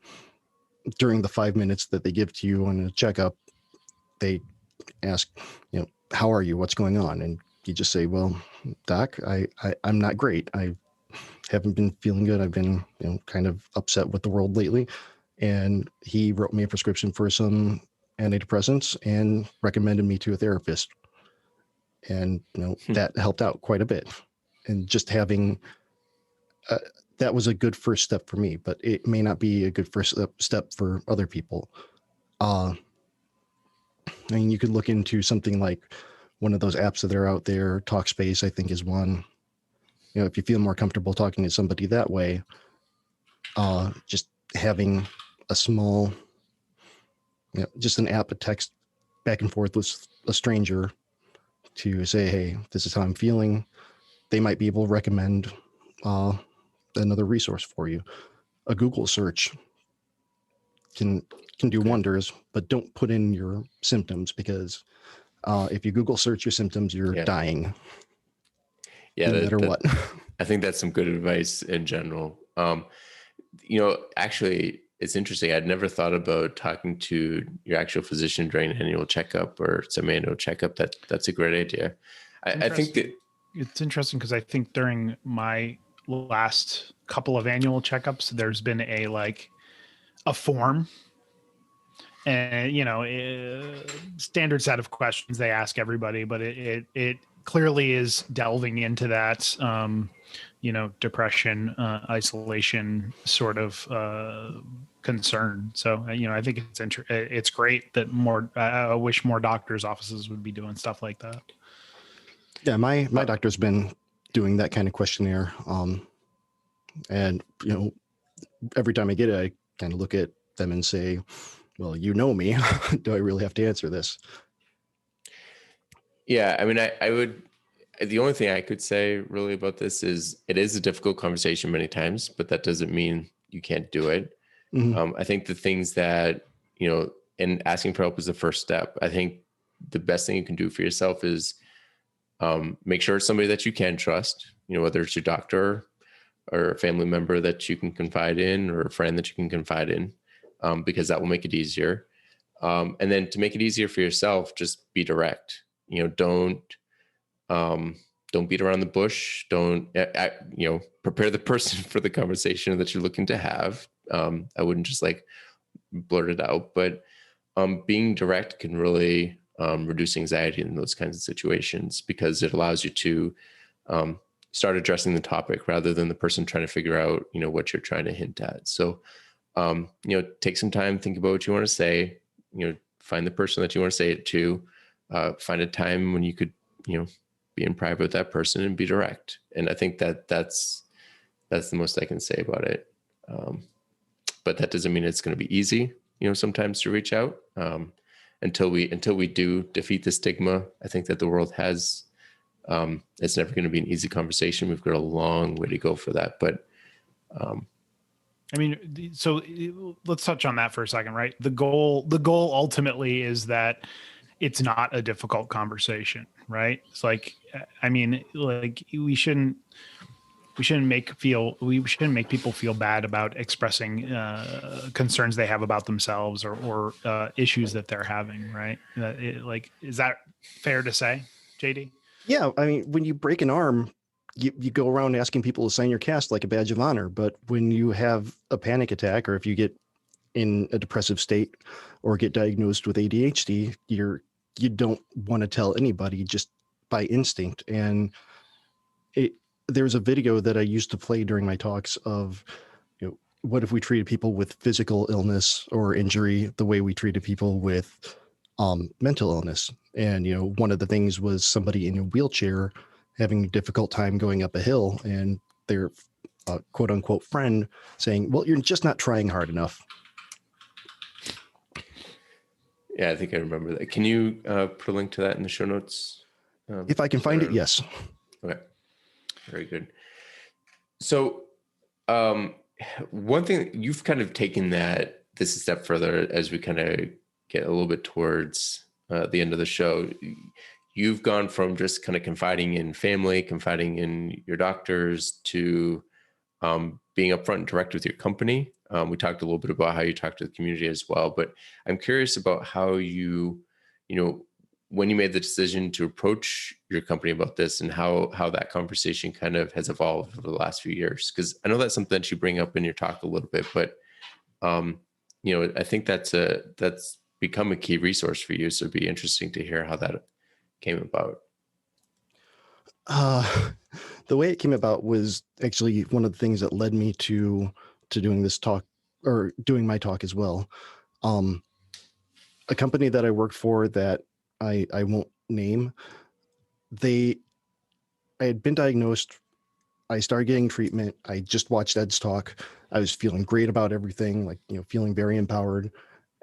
during the 5 minutes that they give to you on a checkup, they ask, how are you? What's going on? And you just say, well, doc, I'm not great. haven't been feeling good. I've been, kind of upset with the world lately. And he wrote me a prescription for some antidepressants and recommended me to a therapist. And, that helped out quite a bit. And just having, that was a good first step for me, but it may not be a good first step for other people. I mean, you could look into something like one of those apps that are out there. Talkspace, I think, is one. If you feel more comfortable talking to somebody that way, just having a small, just an app, a text back and forth with a stranger to say, hey, this is how I'm feeling. They might be able to recommend another resource for you. A Google search can do wonders, but don't put in your symptoms, because if you Google search your symptoms, you're dying. Yeah, no matter what. I think that's some good advice in general. Actually, it's interesting. I'd never thought about talking to your actual physician during an annual checkup or semi-annual checkup. That's a great idea. I think that it's interesting because I think during my last couple of annual checkups, there's been a form and, standard set of questions they ask everybody, but it clearly is delving into that, depression, isolation sort of concern. So, I think it's great that I wish more doctors' offices would be doing stuff like that. Yeah, my doctor's been doing that kind of questionnaire. And, every time I get it, I kind of look at them and say, well, me, do I really have to answer this? Yeah, I mean, I would, the only thing I could say really about this is it is a difficult conversation many times, but that doesn't mean you can't do it. Mm-hmm. I think the things that, and asking for help is the first step. I think the best thing you can do for yourself is make sure it's somebody that you can trust, whether it's your doctor or a family member that you can confide in or a friend that you can confide in, because that will make it easier. And then to make it easier for yourself, just be direct. Don't beat around the bush. Don't, prepare the person for the conversation that you're looking to have. I wouldn't just blurt it out, but being direct can really reduce anxiety in those kinds of situations, because it allows you to start addressing the topic rather than the person trying to figure out, what you're trying to hint at. So, take some time, think about what you want to say, find the person that you want to say it to, find a time when you could, be in private with that person and be direct. And I think that's the most I can say about it. But that doesn't mean it's going to be easy, sometimes to reach out. Until we do defeat the stigma, I think that the world has, it's never going to be an easy conversation. We've got a long way to go for that. But, so let's touch on that for a second, right? The goal ultimately is that it's not a difficult conversation, right? It's we shouldn't make people feel bad about expressing concerns they have about themselves or issues that they're having, right? Is that fair to say, JD? Yeah, I mean, when you break an arm, you go around asking people to sign your cast like a badge of honor. But when you have a panic attack, or if you get in a depressive state or get diagnosed with ADHD, you don't want to tell anybody just by instinct. And there's a video that I used to play during my talks of, what if we treated people with physical illness or injury the way we treated people with mental illness? And, one of the things was somebody in a wheelchair having a difficult time going up a hill, and their quote unquote friend saying, well, you're just not trying hard enough. Yeah, I think I remember that. Can you put a link to that in the show notes? If I can find it, yes. Okay. Very good. So one thing, you've kind of taken this a step further as we kind of get a little bit towards the end of the show. You've gone from just kind of confiding in family, confiding in your doctors, to being upfront and direct with your company. We talked a little bit about how you talk to the community as well, but I'm curious about how you when you made the decision to approach your company about this, and how that conversation kind of has evolved over the last few years. Because I know that's something that you bring up in your talk a little bit, but I think that's become a key resource for you. So it'd be interesting to hear how that came about. The way it came about was actually one of the things that led me to doing this talk, or doing my talk as well. A company that I worked for that I won't name, I had been diagnosed. I started getting treatment. I just watched Ed's talk. I was feeling great about everything, like, feeling very empowered.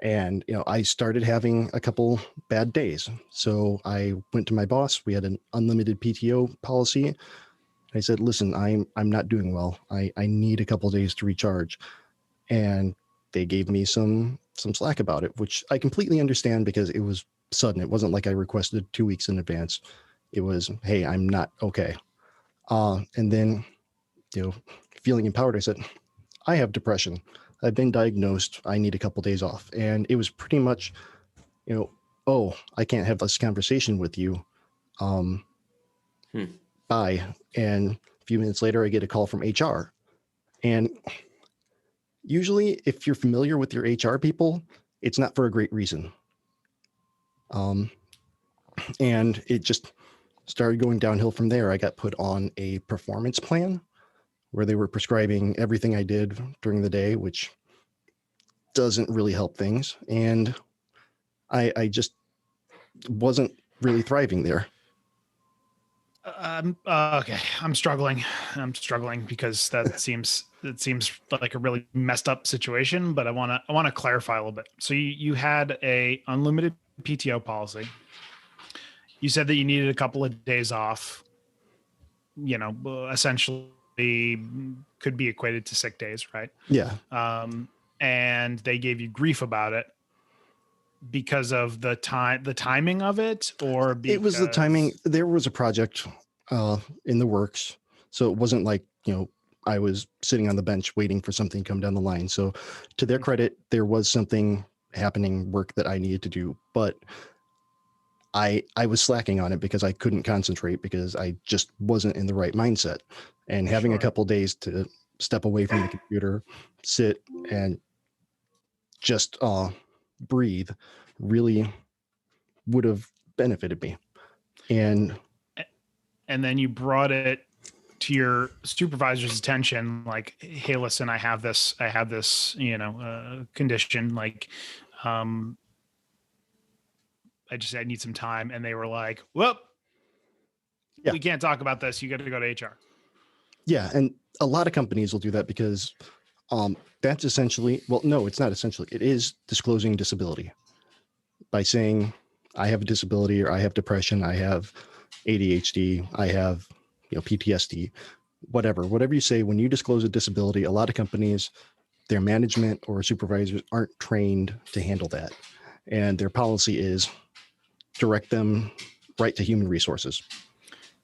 And, I started having a couple bad days. So I went to my boss. We had an unlimited PTO policy. I said, listen, I'm not doing well. I need a couple of days to recharge. And they gave me some slack about it, which I completely understand because it was sudden. It wasn't like I requested 2 weeks in advance. It was, hey, I'm not okay. And then, feeling empowered, I said, I have depression. I've been diagnosed. I need a couple days off. And it was pretty much, oh, I can't have this conversation with you. Bye. And a few minutes later, I get a call from HR. And usually, if you're familiar with your HR people, it's not for a great reason. And it just started going downhill from there. I got put on a performance plan where they were prescribing everything I did during the day, which doesn't really help things. And I just wasn't really thriving there. Okay. I'm struggling because it seems like a really messed up situation, but I want to clarify a little bit. So you had a unlimited PTO policy. You said that you needed a couple of days off, essentially could be equated to sick days, right? Yeah. And they gave you grief about it because of the timing of it, or because... It was the timing. There was a project in the works. So it wasn't like, I was sitting on the bench waiting for something to come down the line. So to their credit, there was something happening, work that I needed to do, but I was slacking on it because I couldn't concentrate because I just wasn't in the right mindset. And having a couple days to step away from the computer, sit and just breathe really would have benefited me. And then you brought it to your supervisor's attention, like, hey, listen, I have this, condition. Like, I need some time. And they were like, well, we can't talk about this. You got to go to HR. Yeah. And a lot of companies will do that because that's essentially, well, no, it's not essentially. It is disclosing disability by saying I have a disability, or I have depression, I have ADHD, I have, PTSD, whatever you say. When you disclose a disability, a lot of companies, their management or supervisors aren't trained to handle that. And their policy is direct them right to human resources.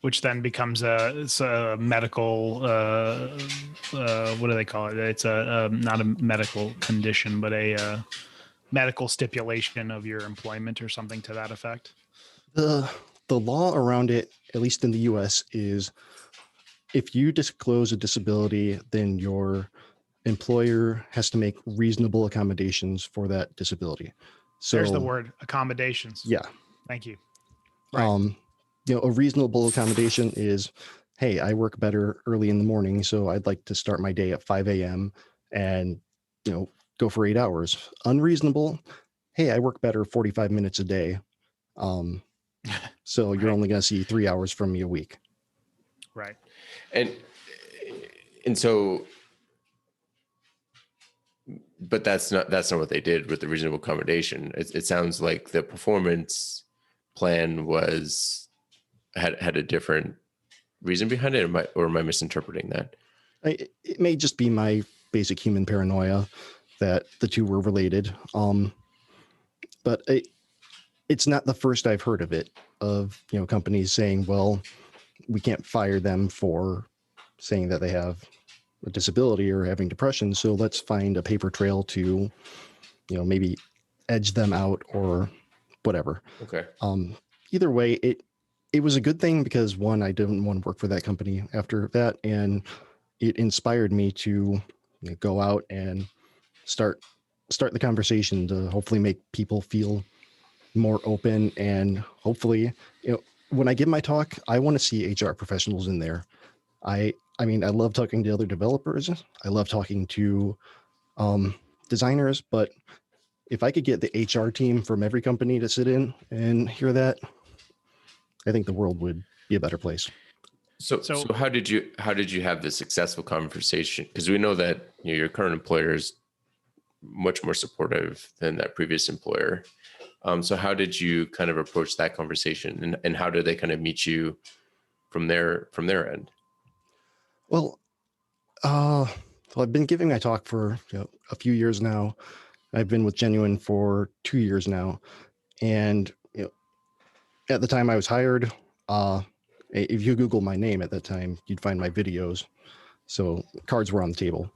Which then becomes it's a medical, what do they call it? It's not a medical condition, but a medical stipulation of your employment or something to that effect. The law around it, at least in the US, is if you disclose a disability, then your employer has to make reasonable accommodations for that disability. So there's the word, accommodations. Yeah. Thank you. Right. A reasonable accommodation is, hey, I work better early in the morning, so I'd like to start my day at 5 a.m. and, go for 8 hours. Unreasonable, hey, I work better 45 minutes a day. So you're only going to see 3 hours from me a week. Right. And so, but that's not what they did with the reasonable accommodation. It sounds like the performance plan had a different reason behind it. Or am I misinterpreting that? It may just be my basic human paranoia that the two were related. But it's not the first I've heard of it, of, companies saying, well, we can't fire them for saying that they have a disability or having depression. So let's find a paper trail to, maybe edge them out or whatever. Okay. either way, it was a good thing because one, I didn't want to work for that company after that, and it inspired me to go out and start the conversation to hopefully make people feel more open. And hopefully, when I give my talk, I want to see HR professionals in there. I mean, I love talking to other developers. I love talking to designers, but if I could get the HR team from every company to sit in and hear that, I think the world would be a better place. So how did you have this successful conversation? Because we know that your current employer is much more supportive than that previous employer. So how did you kind of approach that conversation, and how did they kind of meet you from their end? Well, I've been giving my talk for a few years now. I've been with Genuine for 2 years now, and at the time I was hired, if you Google my name at that time, you'd find my videos. So cards were on the table,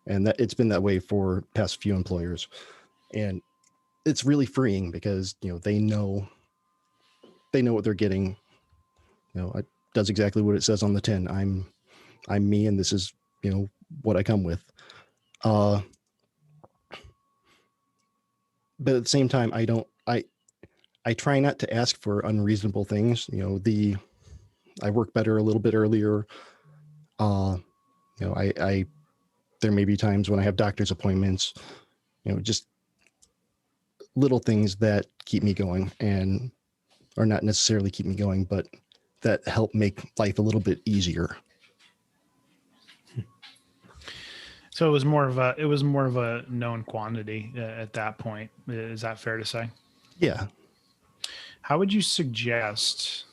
and that it's been that way for past few employers, and it's really freeing because they know what they're getting. It does exactly what it says on the tin. I'm me, and this is what I come with. But at the same time, I try not to ask for unreasonable things. I work better a little bit earlier. I there may be times when I have doctor's appointments, just little things that keep me going, and or not necessarily keep me going, but that help make life a little bit easier. So it was more of a known quantity at that point. Is that fair to say? Yeah. How would you suggest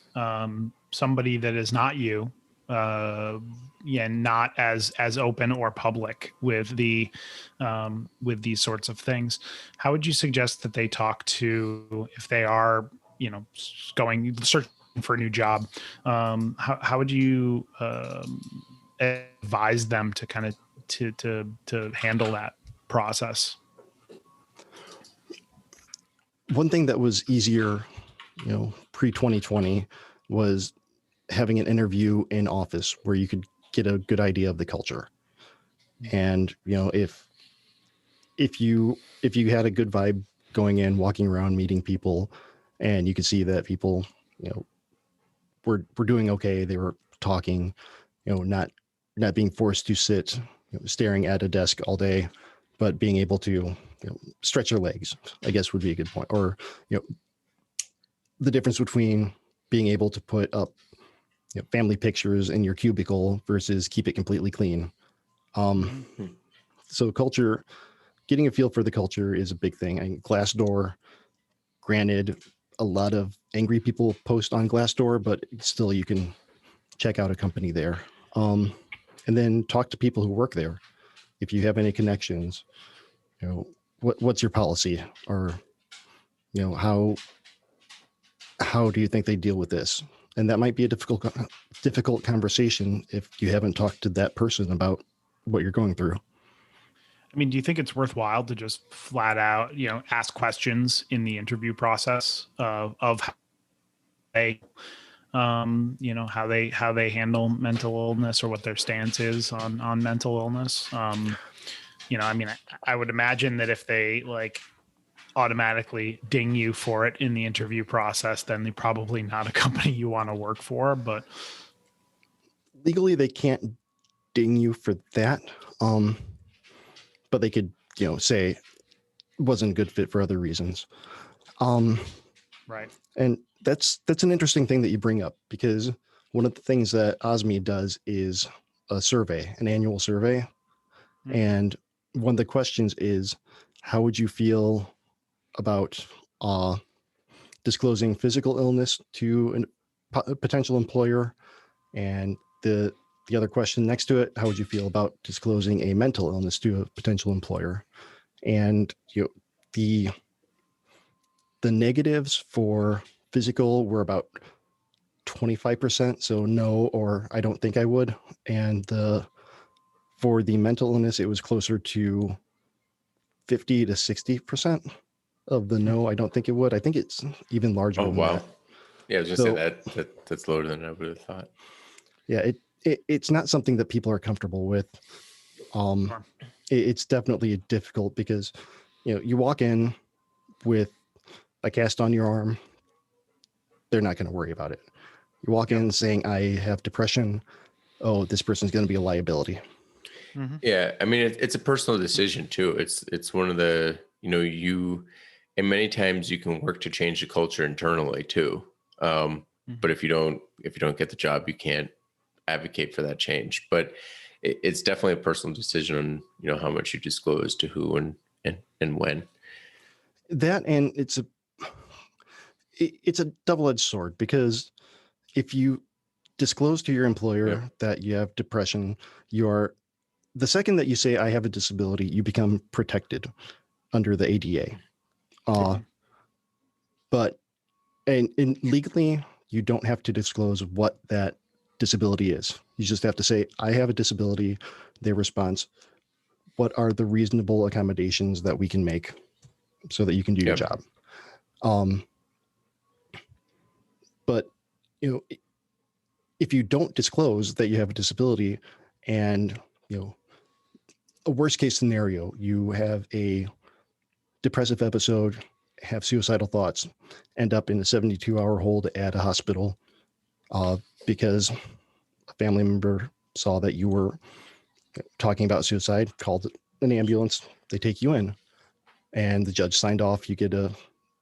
somebody that is not you, not as open or public with these sorts of things? How would you suggest that they talk to, if they are searching for a new job? How would you advise them to kind of to handle that process? One thing that was easier, pre-2020 was having an interview in office where you could get a good idea of the culture. And, if you had a good vibe going in, walking around, meeting people, and you could see that people, were doing okay. They were talking, not being forced to sit staring at a desk all day, but being able to stretch your legs, I guess would be a good point. Or the difference between being able to put up family pictures in your cubicle versus keep it completely clean. So culture, getting a feel for the culture is a big thing. And Glassdoor, granted, a lot of angry people post on Glassdoor, but still you can check out a company there. And then talk to people who work there. If you have any connections, what's your policy, or how do you think they deal with this? And that might be a difficult conversation if you haven't talked to that person about what you're going through. I mean, do you think it's worthwhile to just flat out, ask questions in the interview process of how they, how they handle mental illness, or what their stance is on mental illness? I mean, I would imagine that if they automatically ding you for it in the interview process, then they're probably not a company you want to work for. But legally, they can't ding you for that. But they could, say wasn't a good fit for other reasons. Right. And that's an interesting thing that you bring up, because one of the things that OSME does is a survey, an annual survey. Mm-hmm. And one of the questions is, how would you feel about disclosing physical illness to a potential employer? And the other question next to it, how would you feel about disclosing a mental illness to a potential employer? And the negatives for physical were about 25%, so no, or I don't think I would. And for the mental illness, it was closer to 50 to 60% of the no, I don't think it would. I think it's even larger than that. Yeah, I was gonna say that's lower than I would have thought. Yeah, it's not something that people are comfortable with. Sure. It's definitely difficult because, you walk in with a cast on your arm, they're not going to worry about it. You walk in saying, I have depression. Oh, this person's going to be a liability. Mm-hmm. Yeah, I mean, it's a personal decision too. It's one of the, and many times you can work to change the culture internally too. But if you don't get the job, you can't advocate for that change. But it's definitely a personal decision on, how much you disclose to who and when. That, and it's a double-edged sword, because if you disclose to your employer that you have depression, the second that you say I have a disability, you become protected under the ADA. But and legally, you don't have to disclose what that disability is. You just have to say, I have a disability. Their response, what are the reasonable accommodations that we can make so that you can do your job? But, if you don't disclose that you have a disability, and, a worst case scenario, you have a depressive episode, have suicidal thoughts, end up in a 72-hour hold at a hospital because a family member saw that you were talking about suicide, called an ambulance, they take you in, and the judge signed off, you get a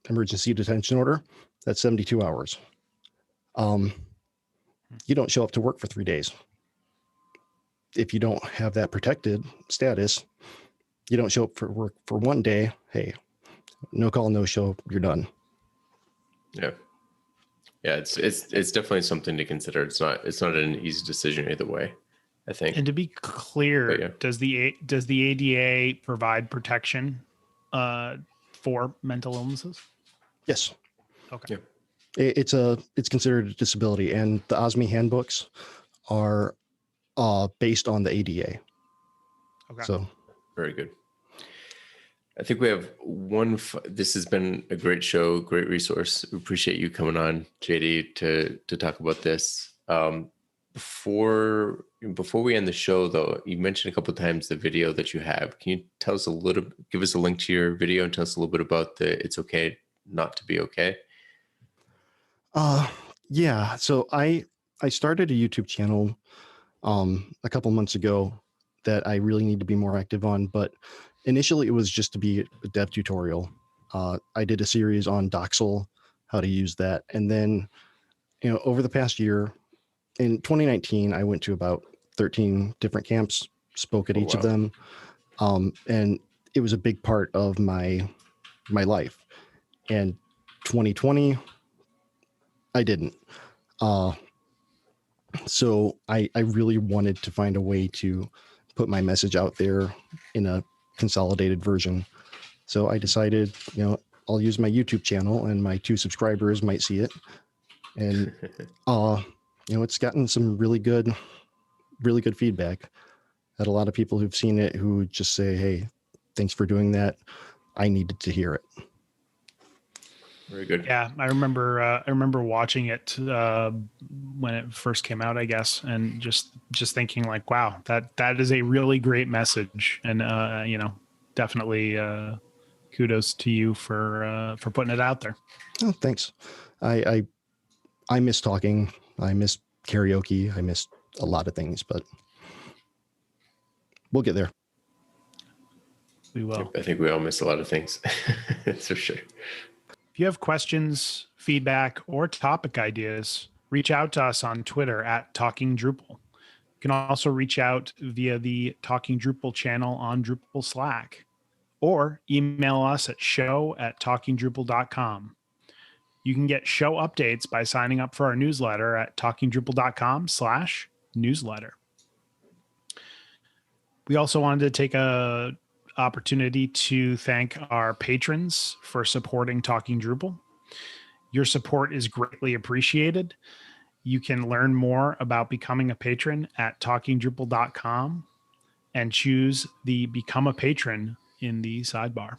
emergency detention order. That's 72 hours. You don't show up to work for 3 days. If you don't have that protected status, you don't show up for work for 1 day. Hey, no call, no show, you're done. Yeah. Yeah, it's definitely something to consider. It's not an easy decision either way, I think. And to be clear, does the ADA provide protection for mental illnesses? Yes. Okay. Yeah. It's considered a disability, and the OSME handbooks are based on the ADA. Okay. So very good. I think we have this has been a great show, great resource. We appreciate you coming on, JD, to talk about this. Before we end the show, though, you mentioned a couple of times the video that you have. Can you give us a link to your video and tell us a little bit about the "It's Okay Not to Be Okay"? Yeah. So I started a YouTube channel a couple months ago that I really need to be more active on, but initially it was just to be a dev tutorial. I did a series on Doxel, how to use that. And then, over the past year, in 2019, I went to about 13 different camps, spoke at each of them. And it was a big part of my life. And 2020, I didn't. So I really wanted to find a way to put my message out there in a consolidated version. So I decided, I'll use my YouTube channel, and my 2 subscribers might see it. And, it's gotten some really good feedback. Had a lot of people who've seen it who just say, hey, thanks for doing that. I needed to hear it. Very good. Yeah, I remember watching it when it first came out, I guess, and just thinking like, wow, that is a really great message, and definitely kudos to you for putting it out there. Oh, thanks. I miss talking. I miss karaoke. I miss a lot of things, but we'll get there. We will. I think we all miss a lot of things. That's for sure. If you have questions, feedback, or topic ideas, reach out to us on Twitter at Talking Drupal. You can also reach out via the Talking Drupal channel on Drupal Slack, or email us at show@talkingdrupal.com. You can get show updates by signing up for our newsletter at talkingdrupal.com/newsletter. We also wanted to take a opportunity to thank our patrons for supporting Talking Drupal. Your support is greatly appreciated. You can learn more about becoming a patron at talkingdrupal.com and choose the Become a Patron in the sidebar.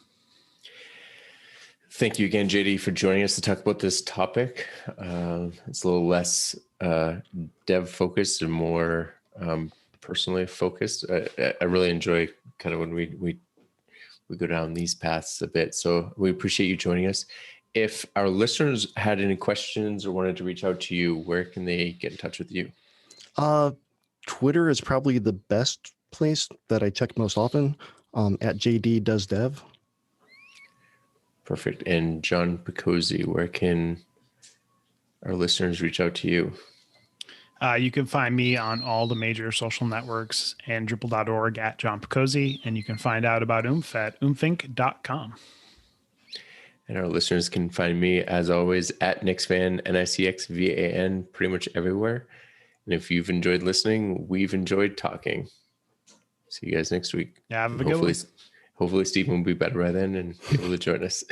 Thank you again, JD, for joining us to talk about this topic. It's a little less dev focused and more personally focused. I really enjoy kind of when we go down these paths a bit. So we appreciate you joining us. If our listeners had any questions or wanted to reach out to you, where can they get in touch with you? Twitter is probably the best place that I check most often, at JD Does Dev. Perfect. And John Picozzi, where can our listeners reach out to you? You can find me on all the major social networks and Drupal.org at John Picozzi, and you can find out about Oomph at oomphinc.com. And our listeners can find me, as always, at NixVan, NICXVAN, pretty much everywhere. And if you've enjoyed listening, we've enjoyed talking. See you guys next week. Yeah, have a good one. Hopefully Stephen will be better by then and able to join us.